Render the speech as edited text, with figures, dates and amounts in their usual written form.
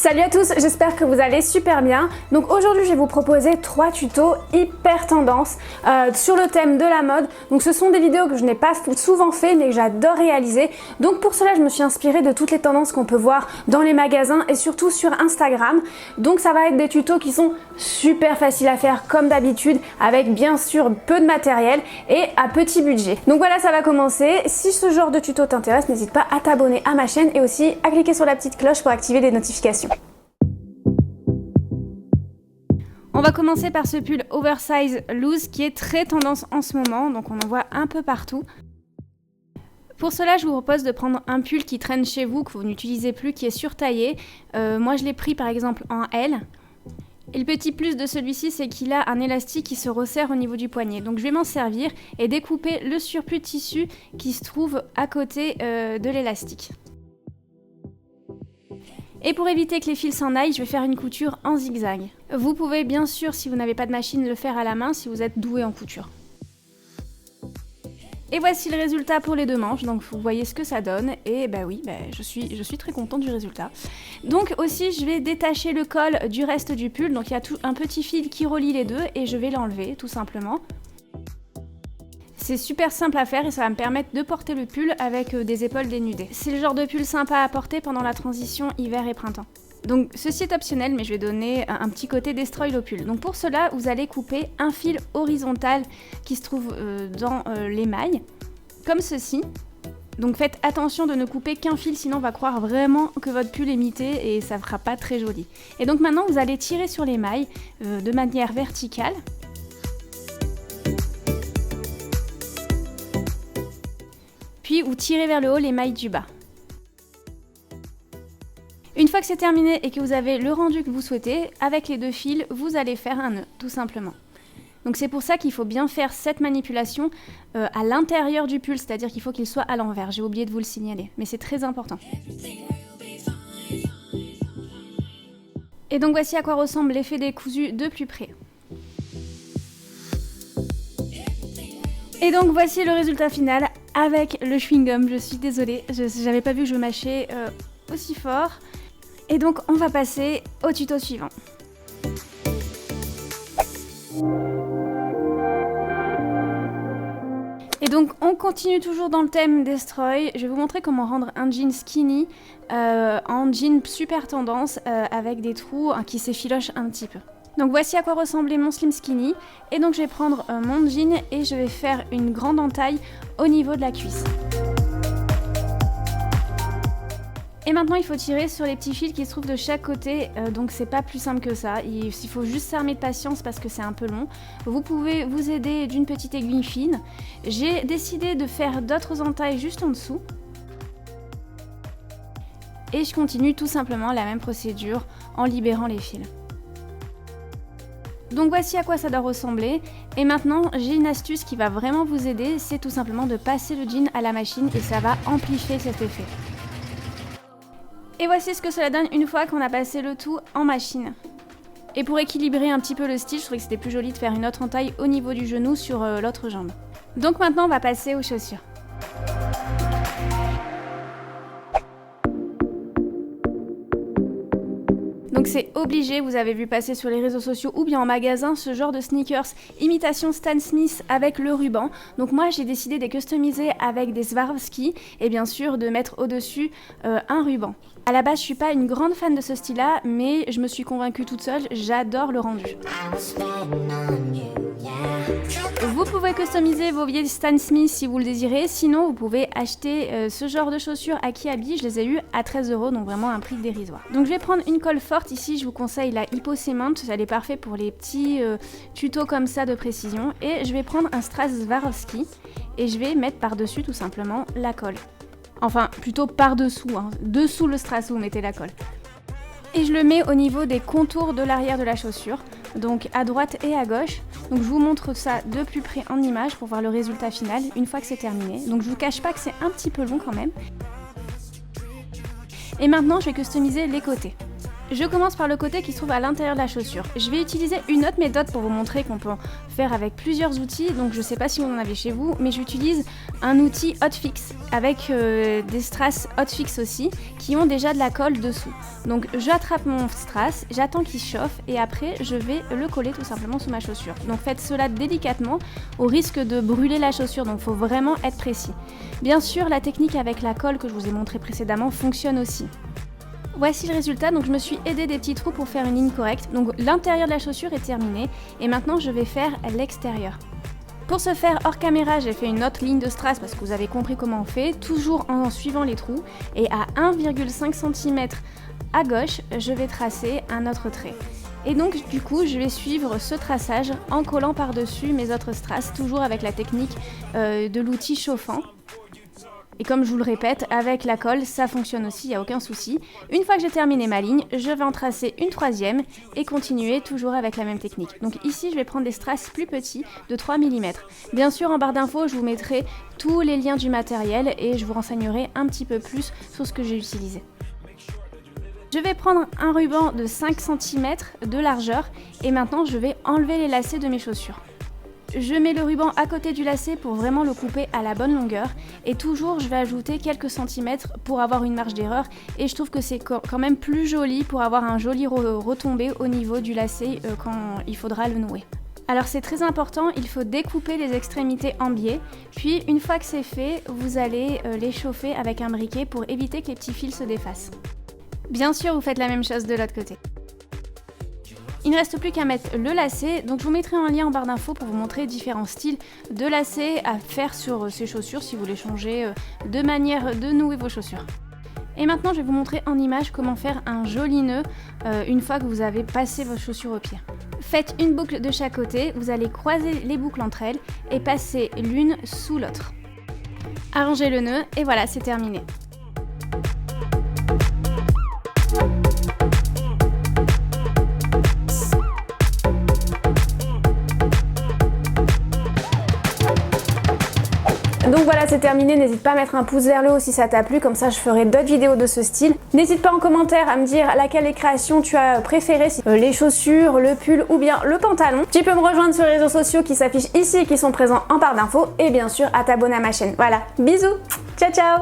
Salut à tous, j'espère que vous allez super bien. Donc aujourd'hui je vais vous proposer 3 tutos hyper tendance sur le thème de la mode. Donc ce sont des vidéos que je n'ai pas souvent fait mais que j'adore réaliser. Donc pour cela je me suis inspirée de toutes les tendances qu'on peut voir dans les magasins et surtout sur Instagram. Donc ça va être des tutos qui sont super faciles à faire comme d'habitude avec bien sûr peu de matériel et à petit budget. Donc voilà, ça va commencer. Si ce genre de tuto t'intéresse, n'hésite pas à t'abonner à ma chaîne et aussi à cliquer sur la petite cloche pour activer les notifications. On va commencer par ce pull oversize loose qui est très tendance en ce moment, donc on en voit un peu partout. Pour cela, je vous propose de prendre un pull qui traîne chez vous, que vous n'utilisez plus, qui est surtaillé. Moi, je l'ai pris par exemple en L. Et le petit plus de celui-ci, c'est qu'il a un élastique qui se resserre au niveau du poignet. Donc je vais m'en servir et découper le surplus de tissu qui se trouve à côté de l'élastique. Et pour éviter que les fils s'en aillent, je vais faire une couture en zigzag. Vous pouvez bien sûr, si vous n'avez pas de machine, le faire à la main si vous êtes doué en couture. Et voici le résultat pour les deux manches, donc vous voyez ce que ça donne, et bah oui, je suis très contente du résultat. Donc aussi, je vais détacher le col du reste du pull, donc il y a un petit fil qui relie les deux, et je vais l'enlever tout simplement. C'est super simple à faire et ça va me permettre de porter le pull avec des épaules dénudées. C'est le genre de pull sympa à porter pendant la transition hiver et printemps. Donc ceci est optionnel, mais je vais donner un petit côté destroy au pull. Donc pour cela, vous allez couper un fil horizontal qui se trouve dans l'émail, comme ceci. Donc faites attention de ne couper qu'un fil, sinon on va croire vraiment que votre pull est mité et ça ne fera pas très joli. Et donc maintenant, vous allez tirer sur l'émail de manière verticale. Puis vous tirez vers le haut l'émail du bas. Une fois que c'est terminé et que vous avez le rendu que vous souhaitez, avec les deux fils, vous allez faire un nœud, tout simplement. Donc c'est pour ça qu'il faut bien faire cette manipulation à l'intérieur du pull, c'est-à-dire qu'il faut qu'il soit à l'envers. J'ai oublié de vous le signaler, mais c'est très important. Et donc voici à quoi ressemble l'effet décousu de plus près. Et donc voici le résultat final avec le chewing-gum. Je suis désolée, j'avais pas vu que je mâchais aussi fort. Et donc on va passer au tuto suivant. Et donc on continue toujours dans le thème Destroy. Je vais vous montrer comment rendre un jean skinny en jean super tendance avec des trous qui s'effilochent un petit peu. Donc voici à quoi ressemblait mon slim skinny. Et donc je vais prendre mon jean et je vais faire une grande entaille au niveau de la cuisse. Et maintenant il faut tirer sur les petits fils qui se trouvent de chaque côté, donc c'est pas plus simple que ça, il faut juste s'armer de patience parce que c'est un peu long. Vous pouvez vous aider d'une petite aiguille fine. J'ai décidé de faire d'autres entailles juste en dessous. Et je continue tout simplement la même procédure en libérant les fils. Donc voici à quoi ça doit ressembler. Et maintenant j'ai une astuce qui va vraiment vous aider, c'est tout simplement de passer le jean à la machine et ça va amplifier cet effet. Et voici ce que cela donne une fois qu'on a passé le tout en machine. Et pour équilibrer un petit peu le style, je trouvais que c'était plus joli de faire une autre entaille au niveau du genou sur l'autre jambe. Donc maintenant on va passer aux chaussures. Donc c'est obligé, vous avez vu passer sur les réseaux sociaux ou bien en magasin ce genre de sneakers imitation Stan Smith avec le ruban. Donc moi j'ai décidé de les customiser avec des Swarovski et bien sûr de mettre au-dessus un ruban. À la base je suis pas une grande fan de ce style là, mais je me suis convaincue toute seule, j'adore le rendu. Vous pouvez customiser vos vieilles Stan Smith si vous le désirez, sinon vous pouvez acheter ce genre de chaussures à Kiabi, je les ai eues à 13 €, donc vraiment un prix dérisoire. Donc je vais prendre une colle forte, ici je vous conseille la Hypo Cement, elle est parfaite pour les petits tutos comme ça de précision, et je vais prendre un strass Swarovski et je vais mettre par-dessus tout simplement la colle. Enfin plutôt par-dessous, hein. Dessous le strass vous mettez la colle. Et je le mets au niveau des contours de l'arrière de la chaussure, donc à droite et à gauche. Donc je vous montre ça de plus près en image pour voir le résultat final une fois que c'est terminé. Donc je vous cache pas que c'est un petit peu long quand même. Et maintenant je vais customiser les côtés. Je commence par le côté qui se trouve à l'intérieur de la chaussure. Je vais utiliser une autre méthode pour vous montrer qu'on peut faire avec plusieurs outils, donc je sais pas si vous en avez chez vous, mais j'utilise un outil Hotfix avec des strass Hotfix aussi, qui ont déjà de la colle dessous. Donc j'attrape mon strass, j'attends qu'il chauffe et après je vais le coller tout simplement sous ma chaussure. Donc faites cela délicatement au risque de brûler la chaussure, donc il faut vraiment être précis. Bien sûr, la technique avec la colle que je vous ai montré précédemment fonctionne aussi. Voici le résultat, donc je me suis aidée des petits trous pour faire une ligne correcte. Donc l'intérieur de la chaussure est terminé et maintenant je vais faire l'extérieur. Pour ce faire, hors caméra, j'ai fait une autre ligne de strass parce que vous avez compris comment on fait, toujours en suivant les trous. Et à 1,5 cm à gauche, je vais tracer un autre trait. Et donc du coup, je vais suivre ce traçage en collant par-dessus mes autres strass, toujours avec la technique de l'outil chauffant. Et comme je vous le répète, avec la colle, ça fonctionne aussi, il n'y a aucun souci. Une fois que j'ai terminé ma ligne, je vais en tracer une troisième et continuer toujours avec la même technique. Donc ici, je vais prendre des strass plus petits de 3 mm. Bien sûr, en barre d'infos, je vous mettrai tous les liens du matériel et je vous renseignerai un petit peu plus sur ce que j'ai utilisé. Je vais prendre un ruban de 5 cm de largeur et maintenant, je vais enlever les lacets de mes chaussures. Je mets le ruban à côté du lacet pour vraiment le couper à la bonne longueur et toujours je vais ajouter quelques centimètres pour avoir une marge d'erreur et je trouve que c'est quand même plus joli pour avoir un joli retombé au niveau du lacet quand il faudra le nouer. Alors c'est très important, il faut découper les extrémités en biais, puis une fois que c'est fait, vous allez les chauffer avec un briquet pour éviter que les petits fils se défassent. Bien sûr, vous faites la même chose de l'autre côté. Il ne reste plus qu'à mettre le lacet, donc je vous mettrai un lien en barre d'infos pour vous montrer différents styles de lacets à faire sur ces chaussures si vous voulez changer de manière de nouer vos chaussures. Et maintenant je vais vous montrer en image comment faire un joli nœud une fois que vous avez passé vos chaussures au pied. Faites une boucle de chaque côté, vous allez croiser les boucles entre elles et passer l'une sous l'autre. Arrangez le nœud et voilà, c'est terminé. Donc voilà, c'est terminé, n'hésite pas à mettre un pouce vers le haut si ça t'a plu, comme ça je ferai d'autres vidéos de ce style. N'hésite pas en commentaire à me dire laquelle des créations tu as préféré, les chaussures, le pull ou bien le pantalon. Tu peux me rejoindre sur les réseaux sociaux qui s'affichent ici et qui sont présents en barre d'infos et bien sûr à t'abonner à ma chaîne. Voilà, bisous, ciao ciao.